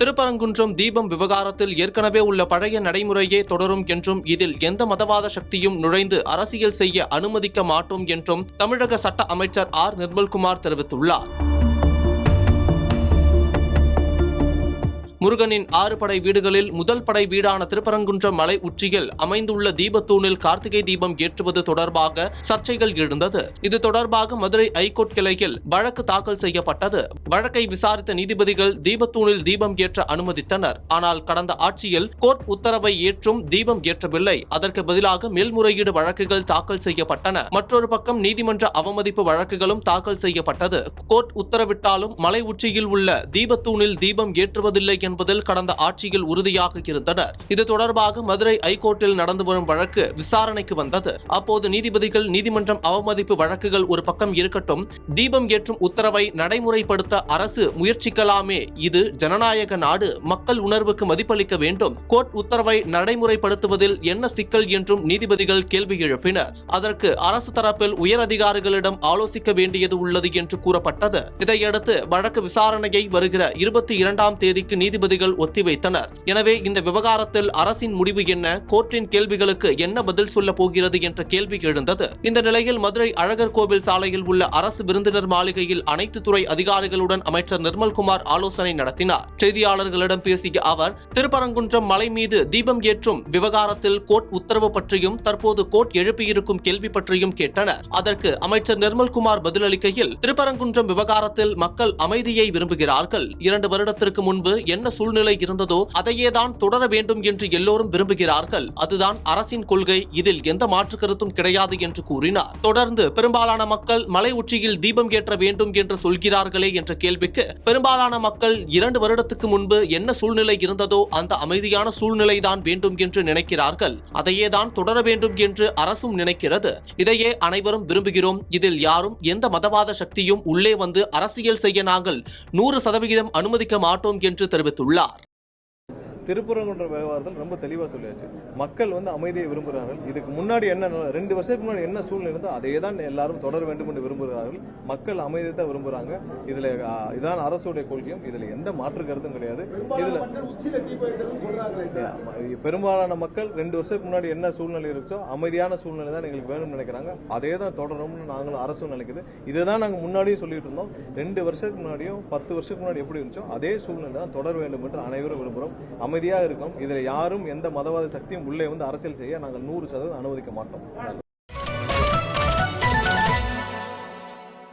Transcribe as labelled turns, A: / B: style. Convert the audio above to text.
A: திருப்பரங்குன்றம் தீபம் விவகாரத்தில் ஏற்கனவே உள்ள பழைய நடைமுறையே தொடரும் என்றும் இதில் எந்த மதவாத சக்தியும் நுழைந்து அரசியல் செய்ய அனுமதிக்க மாட்டோம் என்றும் தமிழக சட்ட அமைச்சர் ஆர் நிர்மல்குமார் தெரிவித்துள்ளார். முருகனின் 6 படை வீடுகளில் முதல் படை வீடான திருப்பரங்குன்றம் மலை உச்சியில் அமைந்துள்ள தீபத்தூணில் கார்த்திகை தீபம் ஏற்றுவது தொடர்பாக சர்ச்சைகள் எழுந்தது. இது தொடர்பாக மதுரை ஐகோர்ட் கிளையில் வழக்கு தாக்கல் செய்யப்பட்டது. வழக்கை விசாரித்த நீதிபதிகள் தீபத்தூணில் தீபம் ஏற்ற அனுமதித்தனர். ஆனால் கடந்த ஆட்சியில் கோர்ட் உத்தரவை ஏற்றும் தீபம் ஏற்றவில்லை. அதற்கு பதிலாக மேல்முறையீடு வழக்குகள் தாக்கல் செய்யப்பட்டன. மற்றொரு பக்கம் நீதிமன்ற அவமதிப்பு வழக்குகளும் தாக்கல் செய்யப்பட்டது. கோர்ட் உத்தரவிட்டாலும் மலை உச்சியில் உள்ள தீபத்தூணில் தீபம் ஏற்றுவதில்லை என்பதில் கடந்த ஆட்சியில் உறுதியாக இருந்தனர். இது தொடர்பாக மதுரை ஐகோர்ட்டில் நடந்து வரும் வழக்கு விசாரணைக்கு வந்தது. அப்போது நீதிபதிகள் நீதிமன்றம் அவமதிப்பு வழக்குகள் ஒரு பக்கம் இருக்கட்டும், தீபம் ஏற்றும் உத்தரவை நடைமுறைப்படுத்த அரசு முயற்சிக்கலாமே, இது ஜனநாயக நாடு, மக்கள் உணர்வுக்கு மதிப்பளிக்க வேண்டும், கோர்ட் உத்தரவை நடைமுறைப்படுத்துவதில் என்ன சிக்கல் என்றும் நீதிபதிகள் கேள்வி எழுப்பினர். அதற்கு அரசு தரப்பில் உயர் அதிகாரிகளிடம் ஆலோசிக்க வேண்டியது உள்ளது என்று கூறப்பட்டது. இதையடுத்து வழக்கு விசாரணையை வருகிற 22ஆம் தேதிக்கு நீதிபதிகள் ஒத்திவைத்தனர். எனவே இந்த விவகாரத்தில் அரசின் முடிவு என்ன, கோர்ட்டின் கேள்விகளுக்கு என்ன பதில் சொல்ல போகிறது என்ற கேள்வி எழுந்தது. இந்த நிலையில் மதுரை அழகர் கோவில் சாலையில் உள்ள அரசு விருந்தினர் மாளிகையில் அனைத்து துறை அதிகாரிகளுடன் அமைச்சர் நிர்மல்குமார் ஆலோசனை நடத்தினார். செய்தியாளர்களிடம் பேசிய அவர் திருப்பரங்குன்றம் மலை மீது தீபம் ஏற்றும் விவகாரத்தில் கோர்ட் உத்தரவு பற்றியும் தற்போது கோர்ட் எழுப்பியிருக்கும் கேள்வி பற்றியும் கேட்டனர். அதற்கு அமைச்சர் நிர்மல்குமார் பதிலளிக்கையில் திருப்பரங்குன்றம் விவகாரத்தில் மக்கள் அமைதியை விரும்புகிறார்கள். 2 வருடத்திற்கு முன்பு என்ன சூழ்நிலை இருந்ததோ அதையேதான் தொடர வேண்டும் என்று எல்லோரும் விரும்புகிறார்கள். அதுதான் அரசின் கொள்கை. இதில் எந்த மாற்று கருத்தும் கிடையாது என்று கூறினார். தொடர்ந்து பெரும்பாலான மக்கள் மலை உச்சியில் தீபம் ஏற்ற வேண்டும் என்று சொல்கிறார்களே என்ற கேள்விக்கு பெரும்பாலான மக்கள் 2 வருடத்துக்கு முன்பு என்ன சூழ்நிலை இருந்ததோ அந்த அமைதியான சூழ்நிலைதான் வேண்டும் என்று நினைக்கிறார்கள். அதையேதான் தொடர வேண்டும் என்று அரசும் நினைக்கிறது. இதையே அனைவரும் விரும்புகிறோம். இதில் யாரும் எந்த மதவாத சக்தியும் உள்ளே வந்து அரசியல் செய்ய நாங்கள் 100% அனுமதிக்க மாட்டோம் என்று தெரிவித்துள்ளார்.
B: திருப்பரங்குன்ற விவகாரத்தில் ரொம்ப தெளிவாக சொல்லியாச்சு. மக்கள் அமைதியை விரும்புகிறார்கள். இதுக்கு முன்னாடி என்ன 2 வருஷத்துக்கு முன்னாடி என்ன சூழ்நிலை இருந்தோ அதே தான் எல்லாரும் தொடர வேண்டும் என்று விரும்புகிறார்கள். மக்கள் அமைதியை தான் விரும்புகிறாங்க. இதுல இதான் அரசுடைய கொள்கையும். இதுல எந்த மாற்று கருத்தும் கிடையாது. இதுல பெரும்பாலான மக்கள் 2 வருஷத்துக்கு முன்னாடி என்ன சூழ்நிலை இருக்கோ அமைதியான சூழ்நிலை தான் எங்களுக்கு வேணும்னு நினைக்கிறாங்க. அதே தான் தொடரணும்னு நாங்களும் அரசும் நினைக்குது. இதுதான் நாங்கள் முன்னாடியும் சொல்லிட்டு இருந்தோம். 2 வருஷத்துக்கு முன்னாடியும் 10 வருஷத்துக்கு முன்னாடி எப்படி இருந்துச்சோ அதே சூழ்நிலை தான் தொடர வேண்டும் என்று அனைவரும் விரும்புகிறோம். அமைதியாக இருக்கும். இதில் யாரும் எந்த மதவாத சக்தியும் உள்ளே அரசியல் செய்ய நாங்கள் 100% அனுமதிக்க மாட்டோம்.